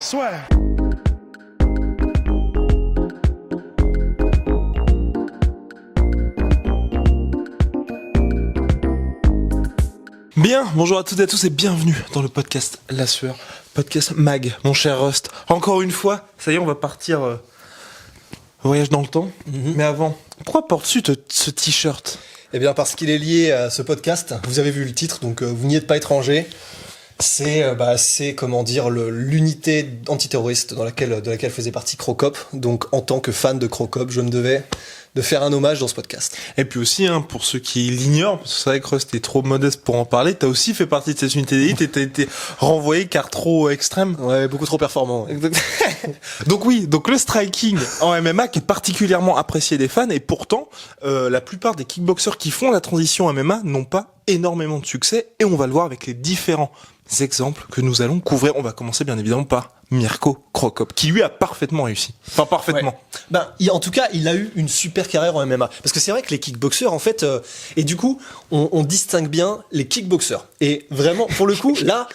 Swear. Bien, bonjour à toutes et à tous et bienvenue dans le podcast La Sueur, podcast Mag, mon cher Rust. Encore une fois, ça y est, on va partir voyage dans le temps. Mais avant, pourquoi portes-tu ce t-shirt ? Eh bien parce qu'il est lié à ce podcast. Vous avez vu le titre, donc vous n'y êtes pas étranger. C'est comment dire l'unité antiterroriste de laquelle faisait partie Crocop. Donc en tant que fan de Crocop, je me devais de faire un hommage dans ce podcast. Et puis aussi, pour ceux qui l'ignorent, parce que c'est vrai que Rust est trop modeste pour en parler, t'as aussi fait partie de cette unité d'élite et t'as été renvoyé car trop extrême. Ouais, beaucoup trop performant. Ouais. Donc le striking en MMA qui est particulièrement apprécié des fans et pourtant, la plupart des kickboxers qui font la transition MMA n'ont pas énormément de succès et on va le voir avec les différents exemples que nous allons couvrir. On va commencer bien évidemment par Mirko Crocop, qui lui a parfaitement réussi. Enfin, parfaitement. Ouais. En tout cas, il a eu une super carrière en MMA. Parce que c'est vrai que les kickboxers, en fait, et du coup, on distingue bien les kickboxers. Et vraiment, pour le coup, là,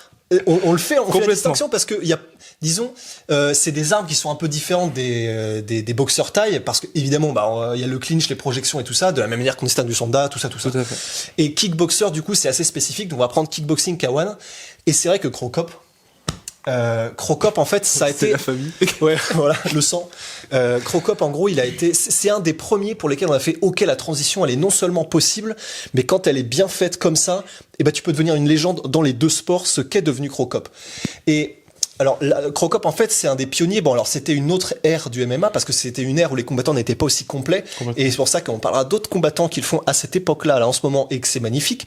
on fait la distinction parce que il y a, disons, c'est des armes qui sont un peu différentes des boxeurs taille, parce que évidemment, il y a le clinch, les projections et tout ça, de la même manière qu'on distingue du sanda, tout ça. Tout à fait. Et kickboxer, du coup, c'est assez spécifique. Donc, on va prendre kickboxing K1. Et c'est vrai que Crocop, en fait, ça a été la famille. Ouais, voilà, le sang. Crocop, en gros, c'est un des premiers pour lesquels on a fait OK, la transition, elle est non seulement possible, mais quand elle est bien faite comme ça, tu peux devenir une légende dans les deux sports, ce qu'est devenu Crocop. Et alors, Crocop, en fait, c'est un des pionniers. Bon, alors, c'était une autre ère du MMA parce que c'était une ère où les combattants n'étaient pas aussi complets. Et c'est pour ça qu'on parlera d'autres combattants qui le font à cette époque-là, là, en ce moment, et que c'est magnifique.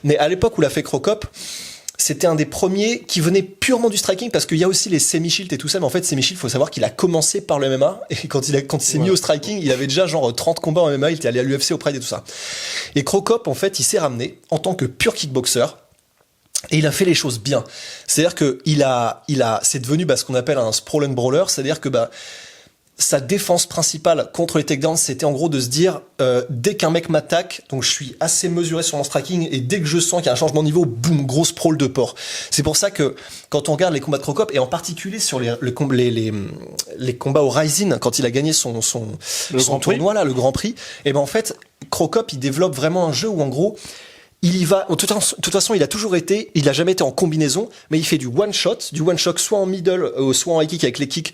Mais à l'époque où l'a fait Crocop, c'était un des premiers qui venait purement du striking parce qu'il y a aussi les semi-shields et tout ça. Mais en fait, semi-shield, faut savoir qu'il a commencé par le MMA. Et quand il s'est mis au striking, il avait déjà genre 30 combats en MMA. Il était allé à l'UFC au Pride et tout ça. Et Crocop, en fait, il s'est ramené en tant que pur kickboxer. Et il a fait les choses bien. C'est-à-dire que c'est devenu ce qu'on appelle un sprawl and brawler. C'est-à-dire que sa défense principale contre les takedowns, c'était en gros de se dire dès qu'un mec m'attaque, donc je suis assez mesuré sur mon striking et dès que je sens qu'il y a un changement de niveau, boum, gros sprawl de porc. C'est pour ça que quand on regarde les combats de Crocop et en particulier sur les combats au Rising, quand il a gagné son tournoi là, le Grand Prix, et en fait Crocop il développe vraiment un jeu où en gros il y va, de toute façon, il a jamais été en combinaison, mais il fait du one shot soit en middle, soit en high kick avec les kicks,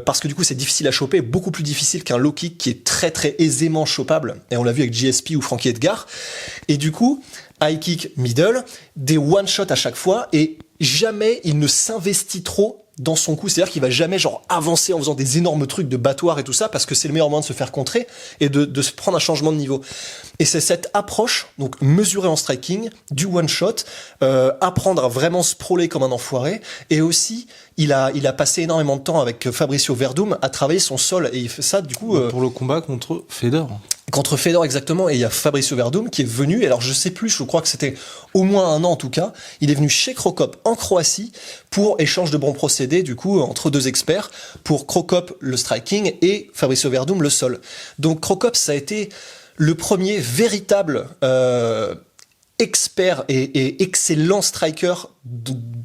parce que du coup c'est difficile à choper, beaucoup plus difficile qu'un low kick qui est très très aisément chopable, et on l'a vu avec GSP ou Frankie Edgar, et du coup, high kick, middle, des one shot à chaque fois, et jamais il ne s'investit trop dans son coup, c'est-à-dire qu'il va jamais avancer en faisant des énormes trucs de battoir et tout ça, parce que c'est le meilleur moyen de se faire contrer et de se prendre un changement de niveau. Et c'est cette approche, donc mesurée en striking, du one shot, apprendre à vraiment sprawler comme un enfoiré, et aussi il a passé énormément de temps avec Fabricio Verdum à travailler son sol, et il fait ça du coup pour le combat contre Fedor. Contre Fedor, exactement, et il y a Fabricio Verdum qui est venu, alors je sais plus, je crois que c'était au moins 1 an en tout cas, il est venu chez Crocop en Croatie pour échange de bons procédés, du coup, entre deux experts, pour Crocop le striking et Fabricio Verdum le sol. Donc Crocop, ça a été le premier véritable expert et excellent striker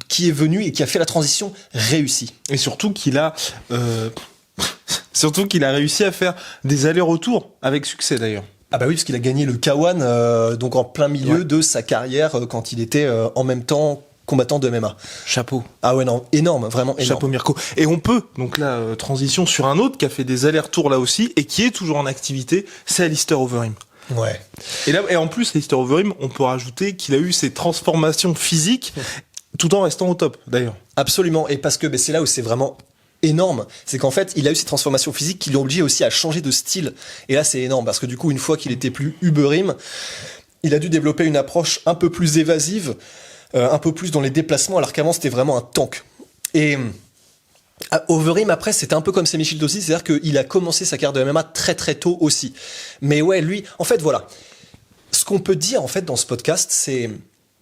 qui est venu et qui a fait la transition réussie. Et surtout qu'il a... Surtout qu'il a réussi à faire des allers-retours avec succès d'ailleurs. Ah bah oui, parce qu'il a gagné le K1 donc en plein milieu de sa carrière quand il était en même temps combattant de MMA. Chapeau. Ah ouais, non, énorme, vraiment énorme. Chapeau Mirko. Et on peut, donc là, transition sur un autre qui a fait des allers-retours là aussi et qui est toujours en activité, c'est Alistair Overeem. Ouais. Et en plus, Alistair Overeem, on peut rajouter qu'il a eu ses transformations physiques tout en restant au top d'ailleurs. Absolument, et parce que c'est là où c'est vraiment énorme, c'est qu'en fait il a eu ces transformations physiques qui l'ont obligé aussi à changer de style, et là c'est énorme parce que du coup une fois qu'il était plus Uberim, il a dû développer une approche un peu plus évasive, un peu plus dans les déplacements, alors qu'avant c'était vraiment un tank. Et Overeem après c'était un peu comme Semi-Shield aussi, c'est-à-dire qu'il a commencé sa carrière de MMA très très tôt aussi, mais ouais lui en fait voilà, ce qu'on peut dire en fait dans ce podcast c'est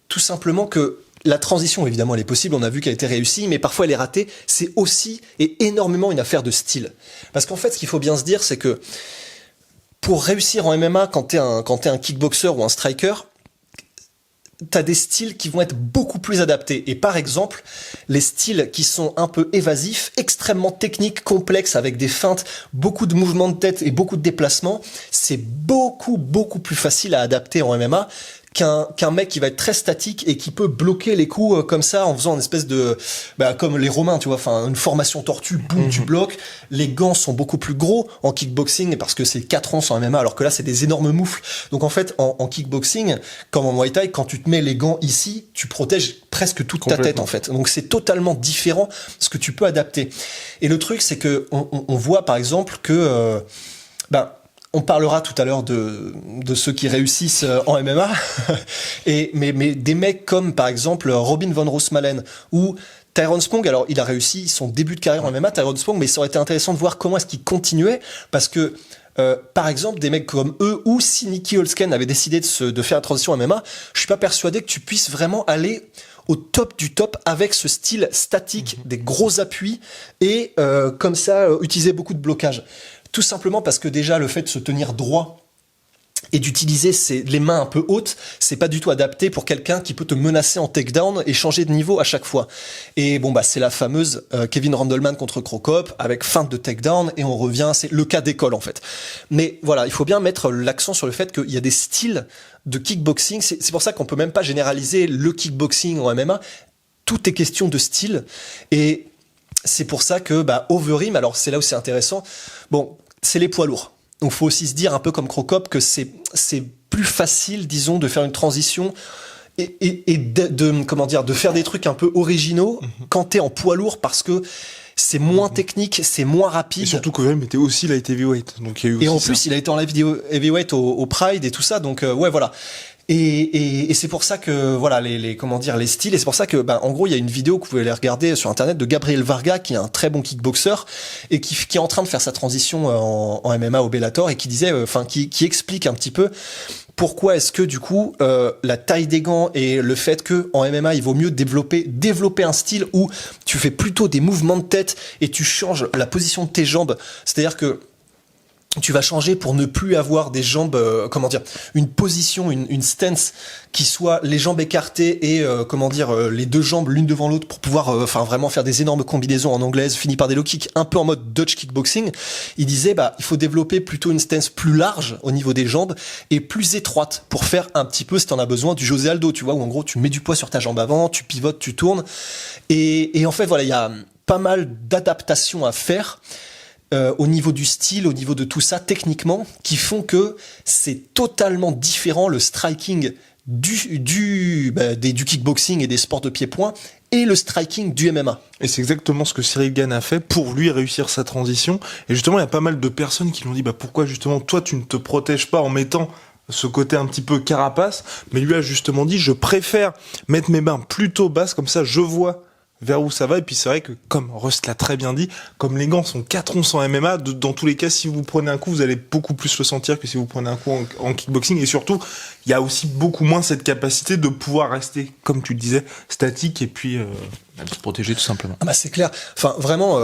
tout simplement que la transition, évidemment, elle est possible, on a vu qu'elle a été réussie, mais parfois elle est ratée. C'est aussi et énormément une affaire de style. Parce qu'en fait, ce qu'il faut bien se dire, c'est que pour réussir en MMA, quand t'es un kickboxer ou un striker, t'as des styles qui vont être beaucoup plus adaptés. Et par exemple, les styles qui sont un peu évasifs, extrêmement techniques, complexes, avec des feintes, beaucoup de mouvements de tête et beaucoup de déplacements, c'est beaucoup plus facile à adapter en MMA qu'un mec qui va être très statique et qui peut bloquer les coups comme ça en faisant une espèce de comme les Romains, tu vois, enfin une formation tortue, boum, tu bloques. Les gants sont beaucoup plus gros en kickboxing parce que c'est 4 onces en MMA, alors que là c'est des énormes moufles. Donc en fait en kickboxing comme en Muay Thai, quand tu te mets les gants ici, tu protèges presque toute ta tête en fait. Donc c'est totalement différent ce que tu peux adapter. Et le truc c'est que on voit par exemple que on parlera tout à l'heure de ceux qui réussissent en MMA, mais des mecs comme par exemple Robin von Roosmalen ou Tyrone Spong. Alors il a réussi son début de carrière en MMA, Tyrone Spong, mais ça aurait été intéressant de voir comment est-ce qu'il continuait, parce que par exemple des mecs comme eux, ou si Nicky Holzken avait décidé de faire la transition en MMA, je suis pas persuadé que tu puisses vraiment aller au top du top avec ce style statique, des gros appuis et comme ça utiliser beaucoup de blocage. Tout simplement parce que déjà le fait de se tenir droit et d'utiliser les mains un peu hautes, c'est pas du tout adapté pour quelqu'un qui peut te menacer en takedown et changer de niveau à chaque fois. Et c'est la fameuse Kevin Randleman contre Cro Cop avec feinte de takedown, et on revient, c'est le cas d'école en fait. Mais voilà, il faut bien mettre l'accent sur le fait qu'il y a des styles de kickboxing, c'est pour ça qu'on peut même pas généraliser le kickboxing en MMA, tout est question de style. Et c'est pour ça que Overeem, alors c'est là où c'est intéressant, c'est les poids lourds. Donc faut aussi se dire, un peu comme Cro Cop, que c'est plus facile, disons, de faire une transition et de faire des trucs un peu originaux quand t'es en poids lourd, parce que c'est moins technique, c'est moins rapide. Et surtout qu'Overeem était aussi light heavyweight. Donc il y a eu aussi et en plus, il a été en light heavyweight au Pride et tout ça, donc voilà. Et c'est pour ça que voilà les styles, et c'est pour ça que en gros il y a une vidéo que vous pouvez aller regarder sur internet de Gabriel Varga, qui est un très bon kickboxer et qui est en train de faire sa transition en MMA au Bellator, et qui disait qui explique un petit peu pourquoi est-ce que du coup la taille des gants et le fait que en MMA il vaut mieux développer un style où tu fais plutôt des mouvements de tête et tu changes la position de tes jambes, c'est-à-dire que tu vas changer pour ne plus avoir des jambes, une position, une stance qui soit les jambes écartées et les deux jambes l'une devant l'autre pour pouvoir vraiment faire des énormes combinaisons en anglaise, fini par des low kicks, un peu en mode Dutch kickboxing. Il disait il faut développer plutôt une stance plus large au niveau des jambes et plus étroite pour faire un petit peu, si t'en as besoin, du José Aldo, tu vois, où en gros tu mets du poids sur ta jambe avant, tu pivotes, tu tournes, et en fait voilà, il y a pas mal d'adaptations à faire au niveau du style, au niveau de tout ça, techniquement, qui font que c'est totalement différent le striking du kickboxing et des sports de pied-point et le striking du MMA. Et c'est exactement ce que Cyril Gane a fait pour lui réussir sa transition. Et justement, il y a pas mal de personnes qui lui ont dit pourquoi justement toi tu ne te protèges pas en mettant ce côté un petit peu carapace, mais lui a justement dit je préfère mettre mes mains plutôt basses, comme ça je vois vers où ça va. Et puis c'est vrai que, comme Rust l'a très bien dit, comme les gants sont 4 onces en MMA, dans tous les cas, si vous prenez un coup, vous allez beaucoup plus le sentir que si vous prenez un coup en kickboxing. Et surtout, il y a aussi beaucoup moins cette capacité de pouvoir rester, comme tu le disais, statique et puis se protéger tout simplement. C'est clair. Enfin, vraiment,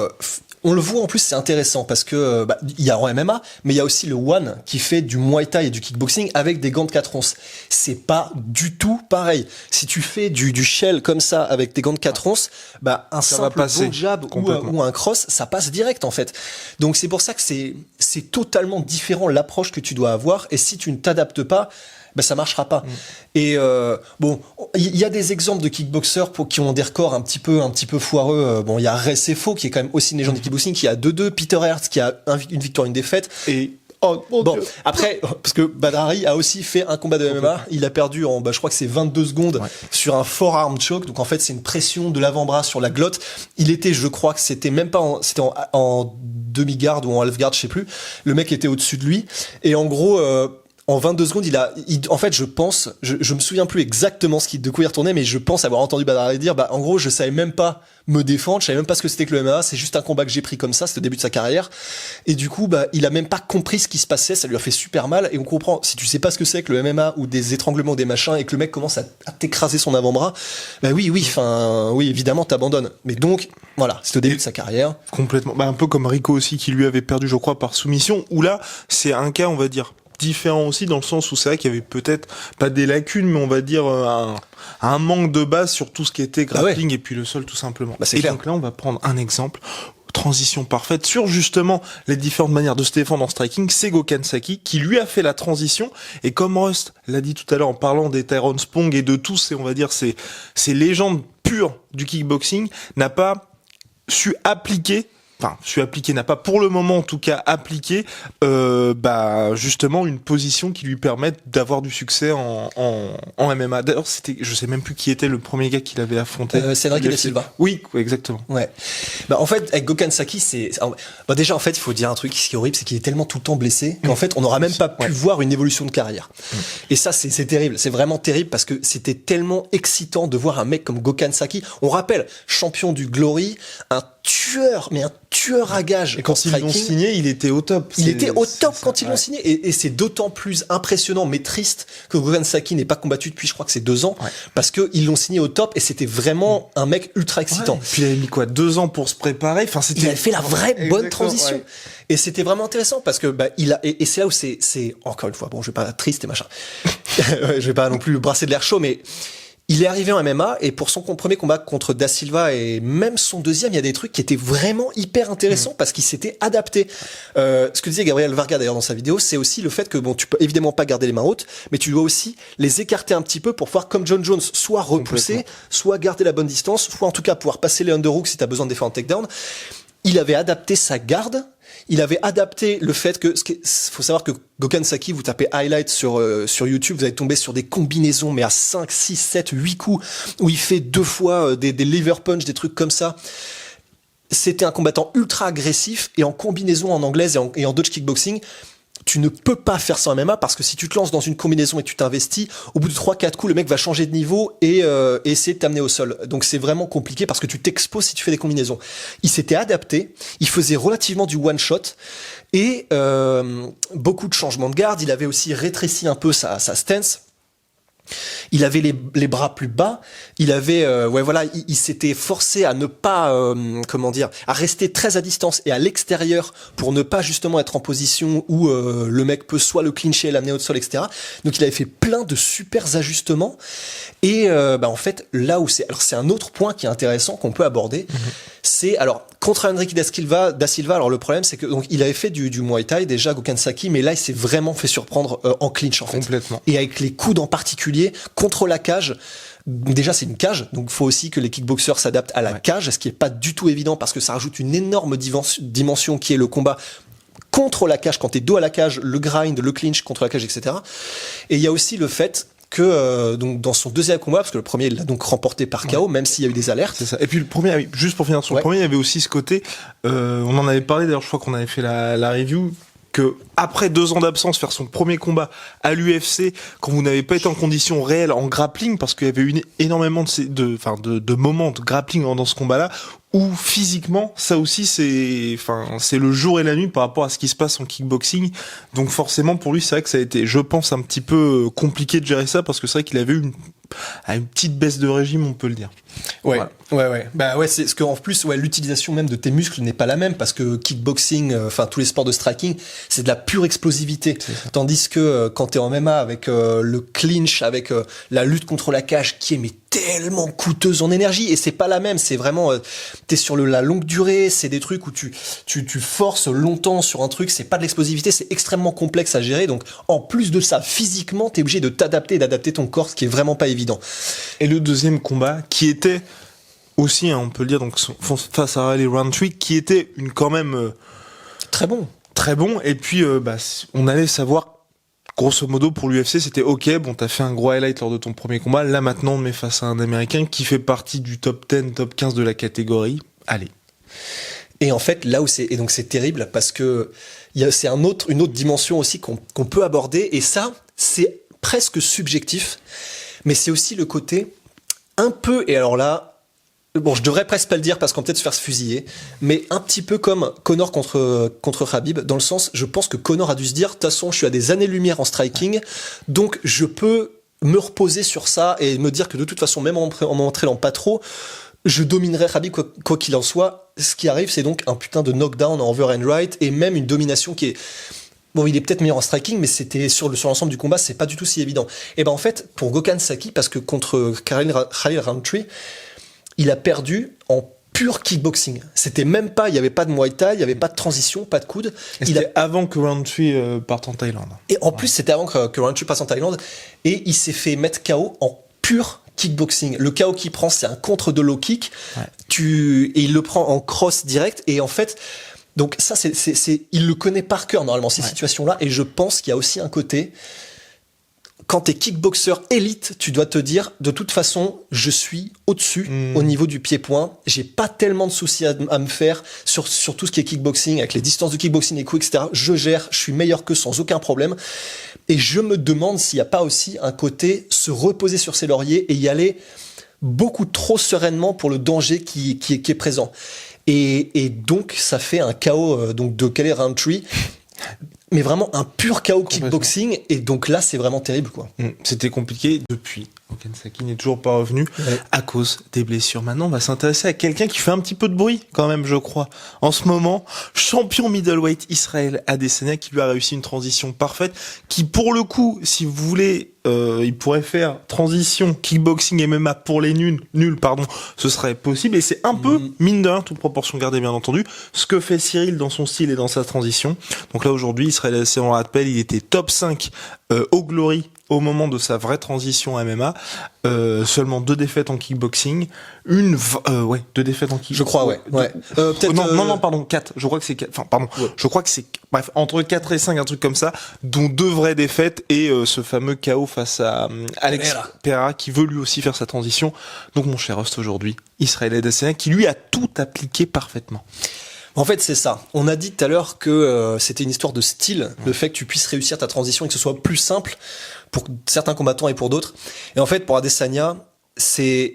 on le voit en plus, c'est intéressant parce que il y a en MMA, mais il y a aussi le One qui fait du Muay Thai et du kickboxing avec des gants de 4 onces. C'est pas du tout pareil. Si tu fais du shell comme ça avec des gants de 4 onces, un simple bon jab ou un cross, ça passe direct en fait. Donc c'est pour ça que c'est totalement différent l'approche que tu dois avoir, et si tu ne t'adaptes pas, ça marchera pas. Et il y a des exemples de kickboxers qui ont des records un petit peu foireux. Il y a Ray Sefo qui est quand même aussi une légende du kickboxing, qui a 2-2, Peter Hertz qui a une victoire, une défaite. Et Dieu. Après, parce que Badr Hari a aussi fait un combat de MMA, il a perdu en, je crois que c'est 22 secondes sur un forearm choke, donc en fait c'est une pression de l'avant-bras sur la glotte. Il était, je crois que c'était même pas c'était en demi-garde ou en half-garde, je sais plus. Le mec était au-dessus de lui, et en gros, en 22 secondes, en fait, je me souviens plus exactement de quoi il retournait, mais je pense avoir entendu Badr Hari dire, en gros, je savais même pas me défendre, je savais même pas ce que c'était que le MMA, c'est juste un combat que j'ai pris comme ça, c'était au début de sa carrière. Et du coup, il a même pas compris ce qui se passait, ça lui a fait super mal, et on comprend, si tu sais pas ce que c'est que le MMA ou des étranglements ou des machins, et que le mec commence à t'écraser son avant-bras, oui, évidemment, t'abandonnes. Mais donc, voilà, c'est au début de sa carrière. Complètement. Un peu comme Rico aussi, qui lui avait perdu, je crois, par soumission, où là, c'est un cas, on va dire, différent aussi dans le sens où c'est vrai qu'il y avait peut-être pas des lacunes, mais on va dire un manque de base sur tout ce qui était grappling et puis le sol tout simplement. C'est et clair. donc là, on va prendre un exemple. Transition parfaite sur justement les différentes manières de se défendre en striking, c'est Gokhan Saki qui lui a fait la transition, et comme Rust l'a dit tout à l'heure en parlant des Tyrone Spong et de tous, et on va dire ces légendes pures du kickboxing, n'a pas n'a pas pour le moment en tout cas appliqué justement une position qui lui permette d'avoir du succès en MMA. D'ailleurs, je sais même plus qui était le premier gars qu'il avait affronté. Cédric Da Silva. Oui, exactement. Ouais. En fait, avec Gokhan Saki, déjà en fait, il faut dire un truc qui est horrible, c'est qu'il est tellement tout le temps blessé qu'en fait, on n'aura même pas pu voir une évolution de carrière. Et ça, c'est terrible. C'est vraiment terrible parce que c'était tellement excitant de voir un mec comme Gokhan Saki. On rappelle, champion du Glory, un tueur à gage. Et quand ils l'ont signé, il était au top. Il était au top quand ils l'ont signé. Et c'est d'autant plus impressionnant, mais triste, que Gokhan Saki n'ait pas combattu depuis, je crois que c'est 2 ans, parce que ils l'ont signé au top et c'était vraiment un mec ultra excitant. Ouais. Puis il avait mis 2 ans pour se préparer. Enfin, il avait fait la vraie bonne transition. Ouais. Et c'était vraiment intéressant parce que et c'est là où c'est encore une fois, bon, je vais pas triste et machin. Je vais pas non plus brasser de l'air chaud, mais il est arrivé en MMA et pour son premier combat contre Da Silva et même son deuxième, il y a des trucs qui étaient vraiment hyper intéressants parce qu'il s'était adapté. Ce que disait Gabriel Varga d'ailleurs dans sa vidéo, c'est aussi le fait que tu peux évidemment pas garder les mains hautes, mais tu dois aussi les écarter un petit peu pour pouvoir, comme John Jones, soit repousser, soit garder la bonne distance, soit en tout cas pouvoir passer les underhooks si tu as besoin de défendre un takedown. Il avait adapté sa garde. Il avait adapté le fait que, faut savoir que Gokhan Saki, vous tapez highlight sur YouTube, vous allez tomber sur des combinaisons, mais à 5, 6, 7, 8 coups, où il fait 2 fois des liver punch, des trucs comme ça. C'était un combattant ultra agressif, et en combinaison en anglaise et en Dutch kickboxing, tu ne peux pas faire ça en MMA parce que si tu te lances dans une combinaison et que tu t'investis, au bout de 3-4 coups, le mec va changer de niveau et essayer de t'amener au sol. Donc c'est vraiment compliqué parce que tu t'exposes si tu fais des combinaisons. Il s'était adapté, il faisait relativement du one-shot et beaucoup de changements de garde. Il avait aussi rétréci un peu sa stance. Il avait les bras plus bas, il avait il s'était forcé à ne pas à rester très à distance et à l'extérieur pour ne pas justement être en position où le mec peut soit le clincher et l'amener au sol, etc. Donc il avait fait plein de super ajustements et en fait là où c'est un autre point qui est intéressant qu'on peut aborder, c'est alors contre Henrique Da Silva, alors le problème c'est que donc il avait fait du Muay Thai déjà Gokhan Saki, mais là il s'est vraiment fait surprendre en clinch en fait. Complètement. Et avec les coudes en particulier contre la cage. Déjà c'est une cage, donc il faut aussi que les kickboxers s'adaptent à la cage, ce qui est pas du tout évident parce que ça rajoute une énorme dimension qui est le combat contre la cage, quand t'es dos à la cage, le grind, le clinch contre la cage, etc. Et il y a aussi le fait que donc dans son deuxième combat, parce que le premier il l'a donc remporté par KO, même s'il y a eu des alertes. C'est ça. Et puis le premier, juste pour finir sur le premier, il y avait aussi ce côté, on en avait parlé d'ailleurs, je crois qu'on avait fait la review, que après 2 ans d'absence, faire son premier combat à l'UFC, quand vous n'avez pas été en condition réelle en grappling, parce qu'il y avait eu énormément de moments de grappling dans ce combat-là, où physiquement, ça aussi c'est le jour et la nuit par rapport à ce qui se passe en kickboxing. Donc forcément pour lui, c'est vrai que ça a été, je pense, un petit peu compliqué de gérer ça, parce que c'est vrai qu'il avait eu une petite baisse de régime, on peut le dire. Ouais. C'est ce que en plus, l'utilisation même de tes muscles n'est pas la même parce que kickboxing, tous les sports de striking, c'est de la pure explosivité. Tandis que quand t'es en MMA avec le clinch, avec la lutte contre la cage qui est tellement coûteuse en énergie, et c'est pas la même, c'est vraiment t'es sur la longue durée, c'est des trucs où tu forces longtemps sur un truc, c'est pas de l'explosivité, c'est extrêmement complexe à gérer. Donc en plus de ça, physiquement t'es obligé de t'adapter et d'adapter ton corps, ce qui est vraiment pas évident. Et le deuxième combat qui était aussi, on peut le dire, donc face à Riley Roundtree, qui était quand même très bon, et puis on allait savoir. Grosso modo, pour l'UFC, c'était ok, bon, t'as fait un gros highlight lors de ton premier combat, là maintenant on te met face à un Américain qui fait partie du top 10, top 15 de la catégorie, allez. Et en fait, là où c'est terrible parce que c'est une autre dimension aussi qu'on peut aborder, et ça, c'est presque subjectif, mais c'est aussi le côté un peu, et alors là, bon, je devrais presque pas le dire parce qu'on peut peut-être se faire se fusiller, mais un petit peu comme Conor contre Khabib, dans le sens, je pense que Conor a dû se dire, de toute façon, je suis à des années-lumière en striking, donc je peux me reposer sur ça et me dire que de toute façon, même en m'entraînant pas trop, je dominerai Khabib quoi qu'il en soit. Ce qui arrive, c'est donc un putain de knockdown en over and right, et même une domination qui est bon, il est peut-être meilleur en striking, mais c'était sur l'ensemble du combat, c'est pas du tout si évident. Et ben en fait, pour Gokhan Saki, parce que contre Khalil Rountree, il a perdu en pur kickboxing. C'était même pas, il y avait pas de Muay Thai, il y avait pas de transition, pas de coude. C'était avant que Rountree parte en Thaïlande. Et en plus, c'était avant que Rountree passe en Thaïlande, et il s'est fait mettre KO en pur kickboxing. Le KO qu'il prend, c'est un contre de low kick. Ouais. Et il le prend en cross direct, et en fait, donc ça, il le connaît par cœur normalement ces situations-là, et je pense qu'il y a aussi un côté. Quand t'es kickboxer élite, tu dois te dire, de toute façon, je suis au-dessus au niveau du pied-point. J'ai pas tellement de soucis à me faire sur tout ce qui est kickboxing, avec les distances de kickboxing, les coups, etc. Je gère, je suis meilleur qu'eux sans aucun problème. Et je me demande s'il n'y a pas aussi un côté se reposer sur ses lauriers et y aller beaucoup trop sereinement pour le danger qui est présent. Et donc, ça fait un KO donc de Khalil Rountree. Mais vraiment un pur KO kickboxing, et donc là c'est vraiment terrible quoi. C'était compliqué depuis. Gokhan Saki n'est toujours pas revenu à cause des blessures. Maintenant, on va s'intéresser à quelqu'un qui fait un petit peu de bruit quand même, je crois. En ce moment, champion middleweight Israël Adesanya, qui lui a réussi une transition parfaite, qui pour le coup, si vous voulez, il pourrait faire transition kickboxing MMA pour les nuls, ce serait possible, et c'est un peu, mine de rien, toute proportion gardée bien entendu, ce que fait Cyril dans son style et dans sa transition. Donc là aujourd'hui, Israël Adesanya, on rappelle, il était top 5 au Glory au moment de sa vraie transition à MMA, seulement 2 défaites en kickboxing, 2 défaites en kickboxing. Je crois, ouais. Peut-être. Non, pardon, 4. Je crois que c'est 4. Enfin, pardon. Ouais. Je crois que c'est, bref, entre 4 et 5, un truc comme ça, dont 2 vraies défaites et ce fameux KO face à Alex Pereira, qui veut lui aussi faire sa transition. Donc, mon cher host aujourd'hui, Israël Adesanya, qui lui a tout appliqué parfaitement. En fait, c'est ça. On a dit tout à l'heure que c'était une histoire de style, le fait que tu puisses réussir ta transition et que ce soit plus simple pour certains combattants et pour d'autres. Et en fait, pour Adesanya, c'est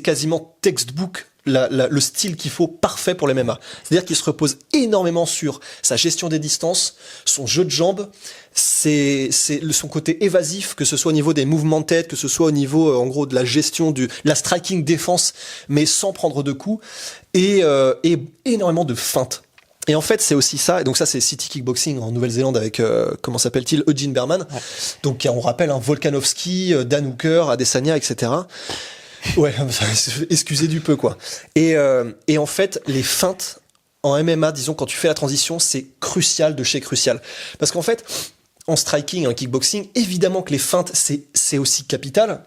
quasiment textbook le style qu'il faut parfait pour les MMA. C'est-à-dire qu'il se repose énormément sur sa gestion des distances, son jeu de jambes, son côté évasif, que ce soit au niveau des mouvements de tête, que ce soit au niveau, en gros, de la gestion la striking défense, mais sans prendre de coups, et énormément de feintes. Et en fait, c'est aussi ça. Et donc ça, c'est City Kickboxing en Nouvelle-Zélande avec, comment s'appelle-t-il, Eugene Berman. Ouais. Donc, on rappelle, Volkanovski, Dan Hooker, Adesanya, etc. Ouais, excusez du peu, quoi. Et en fait, les feintes en MMA, disons, quand tu fais la transition, c'est crucial de chez crucial. Parce qu'en fait, en striking, en kickboxing, évidemment que les feintes, c'est aussi capital.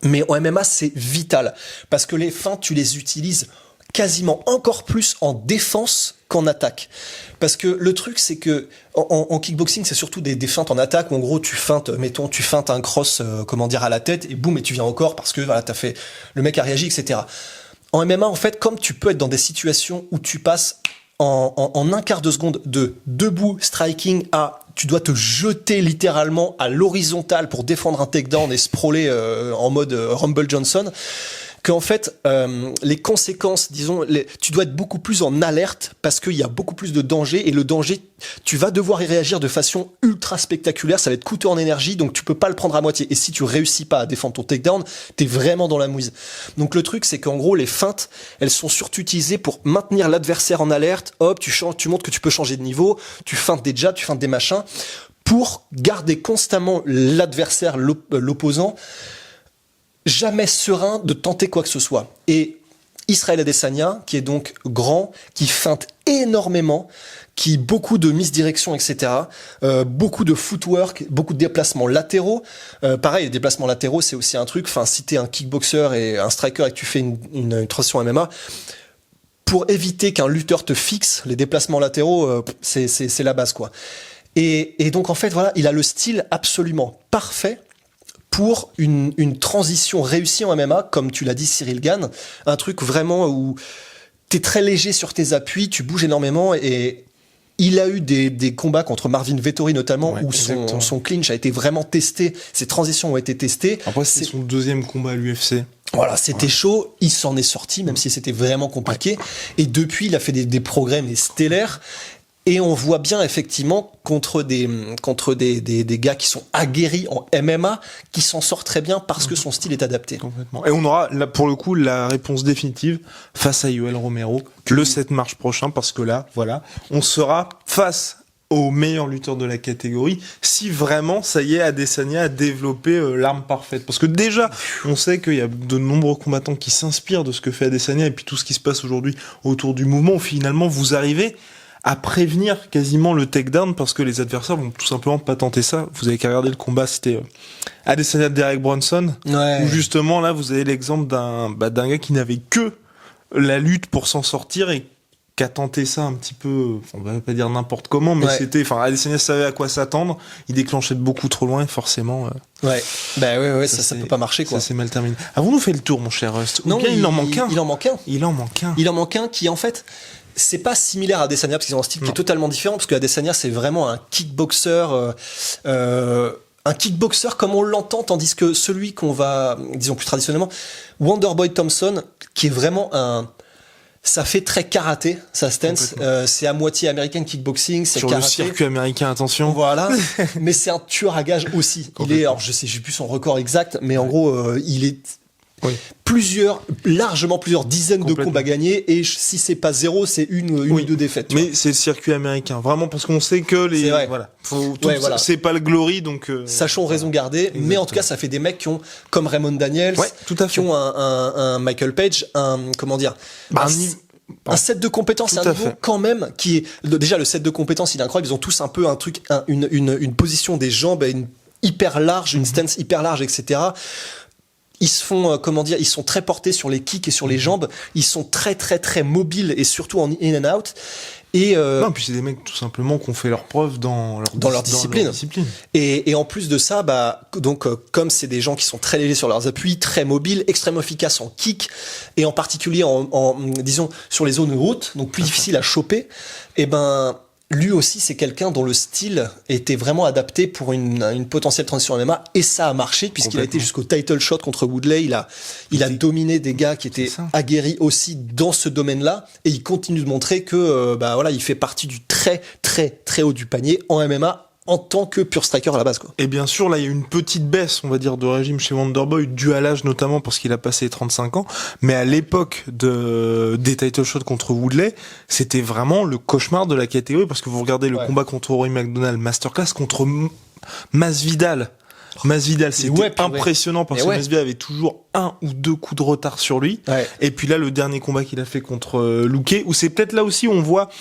Mais en MMA, c'est vital. Parce que les feintes, tu les utilises quasiment encore plus en défense qu'en attaque. Parce que le truc, c'est que en kickboxing, c'est surtout des feintes en attaque où en gros tu feintes un cross, à la tête et boum, et tu viens encore parce que voilà, le mec a réagi, etc. En MMA, en fait, comme tu peux être dans des situations où tu passes en un quart de seconde de debout striking à tu dois te jeter littéralement à l'horizontale pour défendre un takedown et sprawler en mode Rumble Johnson, qu'en fait, les conséquences, disons, tu dois être beaucoup plus en alerte parce qu'il y a beaucoup plus de danger, et le danger, tu vas devoir y réagir de façon ultra spectaculaire, ça va être coûteux en énergie, donc tu peux pas le prendre à moitié. Et si tu réussis pas à défendre ton takedown, t'es vraiment dans la mouise. Donc le truc, c'est qu'en gros, les feintes, elles sont surtout utilisées pour maintenir l'adversaire en alerte. Hop, tu montres que tu peux changer de niveau, tu feintes des jabs, tu feintes des machins, pour garder constamment l'adversaire, l'opposant, jamais serein de tenter quoi que ce soit. Et Israël Adesanya, qui est donc grand, qui feinte énormément, qui beaucoup de misdirection, etc., beaucoup de footwork, beaucoup de déplacements latéraux. Pareil, les déplacements latéraux, c'est aussi un truc. Enfin, si t'es un kickboxer et un striker et que tu fais une transition MMA, pour éviter qu'un lutteur te fixe, les déplacements latéraux, c'est la base, quoi. Et donc, en fait, voilà, il a le style absolument parfait pour une transition réussie en MMA, comme tu l'as dit, Cyril Gane, un truc vraiment où t'es très léger sur tes appuis, tu bouges énormément, et il a eu des combats contre Marvin Vettori notamment, où son clinch a été vraiment testé, ses transitions ont été testées. Après, c'est son deuxième combat à l'UFC. Voilà, c'était chaud, il s'en est sorti, même si c'était vraiment compliqué, et depuis, il a fait des progrès mais stellaires. Et on voit bien effectivement contre des gars qui sont aguerris en MMA, qui s'en sortent très bien parce que son style est adapté. Complètement. Et on aura là, pour le coup, la réponse définitive face à Yoel Romero le 7 mars prochain, parce que là, voilà, on sera face au meilleur lutteur de la catégorie si vraiment, ça y est, Adesanya a développé l'arme parfaite. Parce que déjà, on sait qu'il y a de nombreux combattants qui s'inspirent de ce que fait Adesanya et puis tout ce qui se passe aujourd'hui autour du mouvement où finalement vous arrivez à prévenir quasiment le takedown parce que les adversaires vont tout simplement pas tenter ça. Vous avez qu'à regarder le combat, c'était Adesanya Derek Brunson, où justement là vous avez l'exemple d'un gars qui n'avait que la lutte pour s'en sortir et qui a tenté ça un petit peu, on va pas dire n'importe comment, mais Adesanya savait à quoi s'attendre, il déclenchait de beaucoup trop loin, forcément. Ça peut pas marcher, quoi. Ça s'est mal terminé. Avons-nous fait le tour, mon cher Rust? Non, il en manque un. Il en manque un. Il en manque un. Il en manque un qui, en fait, c'est pas similaire à Adesanya parce qu'ils ont un style qui est totalement différent, parce que Adesanya, c'est vraiment un kickboxer, comme on l'entend, tandis que celui qu'on va, disons plus traditionnellement, Wonderboy Thompson, qui est vraiment ça fait très karaté, sa stance. C'est à moitié américain kickboxing, c'est sur karaté. Le circuit américain, attention. Voilà. Mais c'est un tueur à gages aussi. Il est, alors j'ai plus son record exact, mais en gros, il est largement plusieurs dizaines de combats gagnés, et si c'est pas zéro, c'est une ou deux défaites. Mais c'est le circuit américain, vraiment, parce qu'on sait que c'est pas le glory, donc sachons raison garder. Exactement. Mais en tout cas, ça fait des mecs qui ont, comme Raymond Daniels, qui ont un Michael Page, un set de compétences à un niveau quand même qui est déjà le set de compétences, il est incroyable. Ils ont tous un peu un truc, une position des jambes hyper large, une stance hyper large, etc. Ils se font, ils sont très portés sur les kicks et sur les jambes. Ils sont très très très mobiles et surtout en in and out. Et non, puis c'est des mecs tout simplement qui ont fait leurs preuves dans leur discipline. Et en plus de ça, comme c'est des gens qui sont très légers sur leurs appuis, très mobiles, extrêmement efficaces en kick et en particulier disons sur les zones hautes, donc plus difficiles à choper. Lui aussi, c'est quelqu'un dont le style était vraiment adapté pour une potentielle transition en MMA, et ça a marché puisqu'il a été jusqu'au title shot contre Woodley. Il a dominé des gars qui étaient aguerris aussi dans ce domaine-là, et il continue de montrer que il fait partie du très très très haut du panier en MMA en tant que pure striker à la base, quoi. Et bien sûr, là, il y a une petite baisse, on va dire, de régime chez Wonderboy, due à l'âge notamment, parce qu'il a passé les 35 ans. Mais à l'époque des title shots contre Woodley, c'était vraiment le cauchemar de la catégorie, parce que vous regardez le combat contre Rory McDonald Masterclass contre Masvidal. C'était impressionnant parce que Masvidal avait toujours un ou deux coups de retard sur lui. Et puis là, le dernier combat qu'il a fait contre Luque, où c'est peut-être là aussi où on voit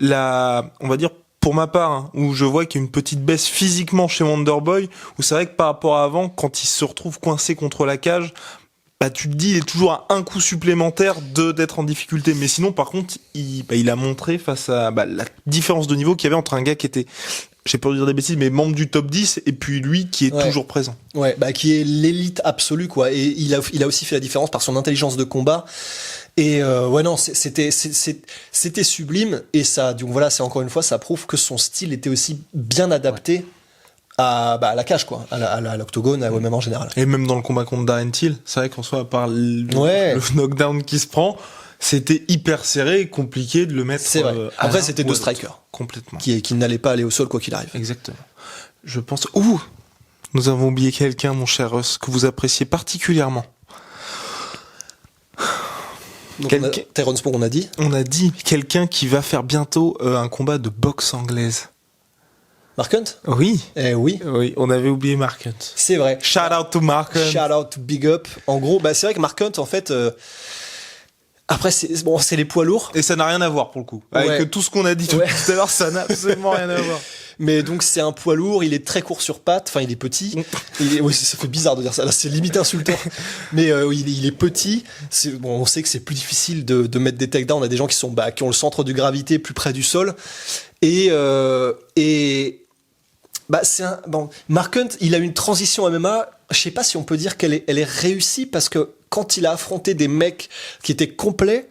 on va dire, pour ma part, où je vois qu'il y a une petite baisse physiquement chez Wonderboy, où c'est vrai que par rapport à avant, quand il se retrouve coincé contre la cage, tu te dis, il est toujours à un coup supplémentaire d'être en difficulté. Mais sinon, par contre, il a montré face à la différence de niveau qu'il y avait entre un gars qui était, j'ai peur de dire des bêtises, mais membre du top 10, et puis lui qui est toujours présent. Qui est l'élite absolue, quoi. Et il a aussi fait la différence par son intelligence de combat. Et c'était sublime, et ça, donc voilà, c'est encore une fois, ça prouve que son style était aussi bien adapté à la cage, quoi, à l'octogone, au MMA en général. Et même dans le combat contre Darren Till, c'est vrai qu'en soit, à part le knockdown qui se prend, c'était hyper serré et compliqué de le mettre. C'est vrai. Après, c'était deux strikers. Complètement. Qui n'allaient pas aller au sol quoi qu'il arrive. Exactement. Je pense, nous avons oublié quelqu'un, mon cher Russ, que vous appréciez particulièrement. Tyrone Spong, on a dit. On a dit quelqu'un qui va faire bientôt un combat de boxe anglaise. Mark Hunt ? Oui. Oui, on avait oublié Mark Hunt. C'est vrai. Shout out to Mark Hunt. Shout out to Big Up. En gros, c'est vrai que Mark Hunt, en fait, après, c'est les poids lourds. Et ça n'a rien à voir pour le coup. Avec tout ce qu'on a dit tout à l'heure, ça n'a absolument rien à voir. Mais donc c'est un poids lourd, il est très court sur pattes, enfin il est petit. Ça fait bizarre de dire ça, là c'est limite insultant. Mais il est petit. On sait que c'est plus difficile de mettre des takedowns. On a des gens qui ont le centre de gravité plus près du sol. Mark Hunt, il a une transition MMA. Je sais pas si on peut dire qu'elle est réussie, parce que quand il a affronté des mecs qui étaient complets,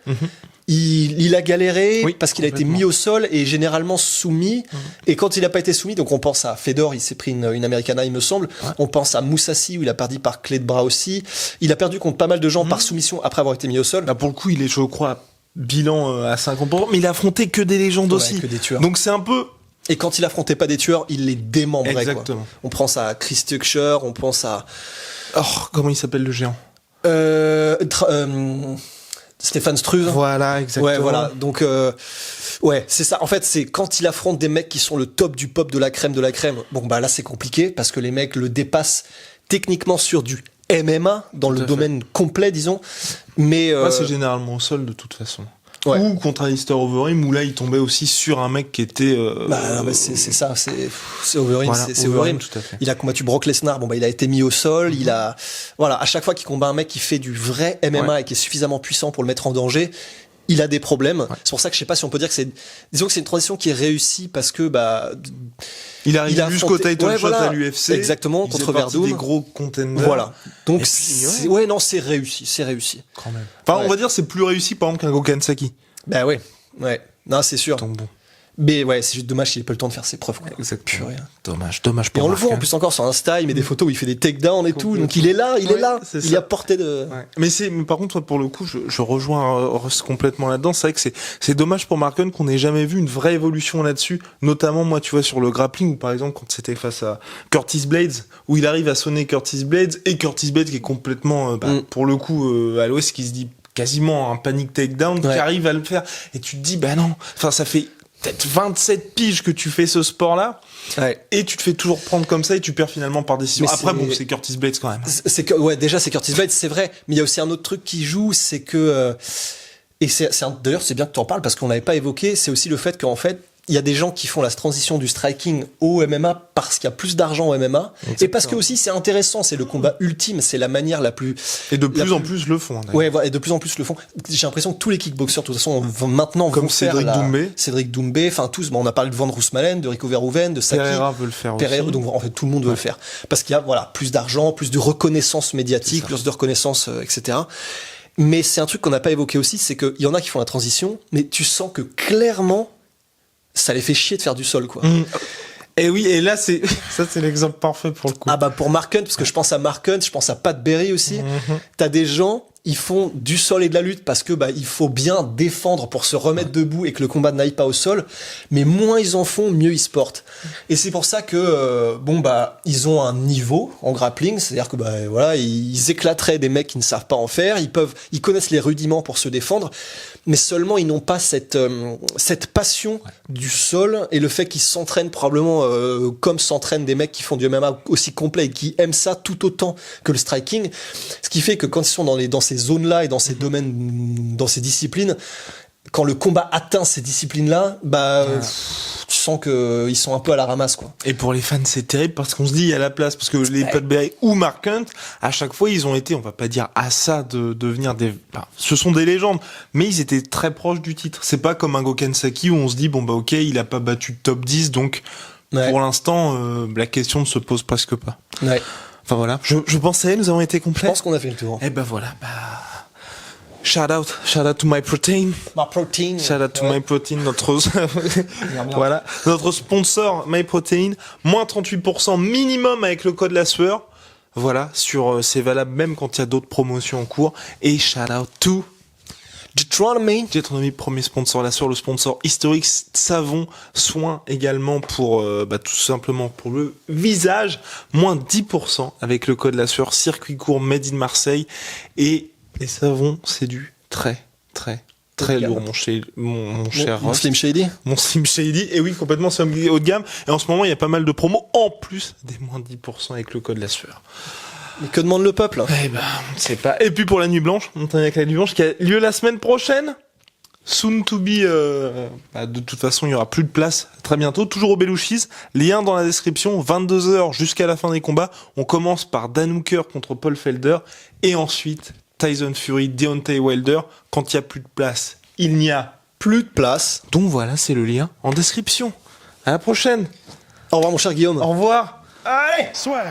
il a galéré parce qu'il a été mis au sol et généralement soumis. Et quand il a pas été soumis, donc on pense à Fedor, il s'est pris une Americana, il me semble. On pense à Moussassi, où il a perdu par clé de bras aussi. Il a perdu contre pas mal de gens par soumission après avoir été mis au sol. Là, pour le coup, il est, je crois, bilan à 50%, mais il a affronté que des légendes aussi. Que des tueurs. Donc c'est un peu... Et quand il affrontait pas des tueurs, il les démembrait. Exactement. Quoi. On pense à Chris Tucker, on pense à... comment il s'appelle le géant? Stéphane Struve. Voilà, exactement. Ouais, voilà. Donc, ouais, c'est ça. En fait, c'est quand il affronte des mecs qui sont le top du pop de la crème de la crème. Bon, bah là, c'est compliqué parce que les mecs le dépassent techniquement sur du MMA dans le domaine complet, disons. Mais c'est généralement au sol de toute façon. Ouais. Ou contre Alistair Overeem, où là il tombait aussi sur un mec qui était. C'est ça, c'est Overeem, voilà, c'est Overeem. tout à fait. Il a combattu Brock Lesnar, bon bah il a été mis au sol, il a, voilà, à chaque fois qu'il combat un mec qui fait du vrai MMA et qui est suffisamment puissant pour le mettre en danger, il a des problèmes. Ouais. C'est pour ça que je sais pas si on peut dire que disons que c'est une transition qui est réussie parce que il arrive jusqu'au title shot à l'UFC. Exactement, contre Verdum. Des gros contenders. Voilà. Donc, c'est réussi, c'est réussi. Quand même. Enfin, on va dire c'est plus réussi, par exemple, qu'un Gokhan Saki. Bah ouais. Non, c'est sûr. Donc bon. Mais ouais, c'est juste dommage qu'il ait pas le temps de faire ses preuves, quoi. Exactement. Dommage pour Et on le voit en plus encore sur Insta, il met des photos où il fait des takedowns et tout, donc il est là, il est à portée de... Ouais. Mais par contre, pour le coup, je rejoins Russ complètement là-dedans. C'est vrai que c'est dommage pour Mark Hunt qu'on n'ait jamais vu une vraie évolution là-dessus. Notamment, moi, tu vois, sur le grappling, où par exemple, quand c'était face à Curtis Blades, où il arrive à sonner Curtis Blades, et Curtis Blades qui est complètement, pour le coup, à l'ouest, qui se dit quasiment un panic takedown, qui arrive à le faire. Et tu te dis, bah non, enfin, ça fait peut-être 27 piges que tu fais ce sport-là, et tu te fais toujours prendre comme ça et tu perds finalement par décision. Après, bon, c'est Curtis Blades quand même. Déjà, c'est Curtis Blades, c'est vrai, mais il y a aussi un autre truc qui joue, c'est que, et d'ailleurs, c'est bien que tu en parles parce qu'on n'avait pas évoqué, c'est aussi le fait qu'en fait, il y a des gens qui font la transition du striking au MMA parce qu'il y a plus d'argent au MMA. Exactement. Et parce que aussi c'est intéressant, c'est le combat ultime, c'est la manière la plus... Et de plus en plus le font. Ouais, et de plus en plus le font. J'ai l'impression que tous les kickboxers, de toute façon, maintenant comme vont Cédric faire Doumbé. Cédric Doumbé, enfin tous, on a parlé de Van Roosmalen, de Rico Verhoeven, de Saki. Pereira veut le faire aussi. Donc en fait tout le monde veut le faire. Parce qu'il y a plus d'argent, plus de reconnaissance médiatique, plus de reconnaissance, etc. Mais c'est un truc qu'on n'a pas évoqué aussi, c'est qu'il y en a qui font la transition, mais tu sens que clairement, ça les fait chier de faire du sol, quoi. Et oui, et là, c'est l'exemple parfait pour le coup. Ah bah, pour Mark Hunt, parce que je pense à Mark Hunt, je pense à Pat Berry aussi. T'as des gens, ils font du sol et de la lutte parce que, il faut bien défendre pour se remettre debout et que le combat n'aille pas au sol. Mais moins ils en font, mieux ils se portent. Et c'est pour ça que, ils ont un niveau en grappling, c'est-à-dire que, ils éclateraient des mecs qui ne savent pas en faire, ils connaissent les rudiments pour se défendre, mais seulement ils n'ont pas cette passion du sol et le fait qu'ils s'entraînent probablement comme s'entraînent des mecs qui font du MMA aussi complet et qui aiment ça tout autant que le striking, ce qui fait que quand ils sont dans ces zones-là et dans ces domaines, dans ces disciplines, quand le combat atteint ces disciplines-là, tu sens que ils sont un peu à la ramasse, quoi. Et pour les fans, c'est terrible parce qu'on se dit il y a la place, parce que les Pat Berry ou Mark Hunt, à chaque fois, ils ont été, on va pas dire à ça de devenir ce sont des légendes, mais ils étaient très proches du titre. C'est pas comme un Gokhan Saki où on se dit ok, il a pas battu de top 10, donc pour l'instant, la question ne se pose presque pas. Ouais. Enfin voilà, je pensais, nous avons été complets. Je pense qu'on a fait le tour. Et voilà, shout out to My Protein. My Protein. Shout out to My Protein, notre sponsor My Protein. Moins 38% minimum avec le code La Sueur. Voilà, c'est valable même quand il y a d'autres promotions en cours. Et shout out to Jetronomy, premier sponsor La Sueur, le sponsor historique, savon, soins également pour tout simplement pour le visage. Moins 10% avec le code La Sueur, circuit court made in Marseille. Et les savons, c'est du très lourd, mon cher Ross. Slim Shady. Mon Slim Shady. Et oui, complètement, c'est haut de gamme. Et en ce moment, il y a pas mal de promos, en plus des moins 10% avec le code La Sueur. Mais que demande le peuple? On sait pas. Et puis pour la nuit blanche, on termine avec la nuit blanche qui a lieu la semaine prochaine. Soon to be, de toute façon, il y aura plus de place très bientôt. Toujours au Belouchis. Lien dans la description. 22h jusqu'à la fin des combats. On commence par Dan Hooker contre Paul Felder. Et ensuite, Tyson Fury, Deontay Wilder. Quand il n'y a plus de place, il n'y a plus de place. Donc voilà, c'est le lien en description. À la prochaine. Au revoir, mon cher Guillaume. Au revoir. Allez, soit.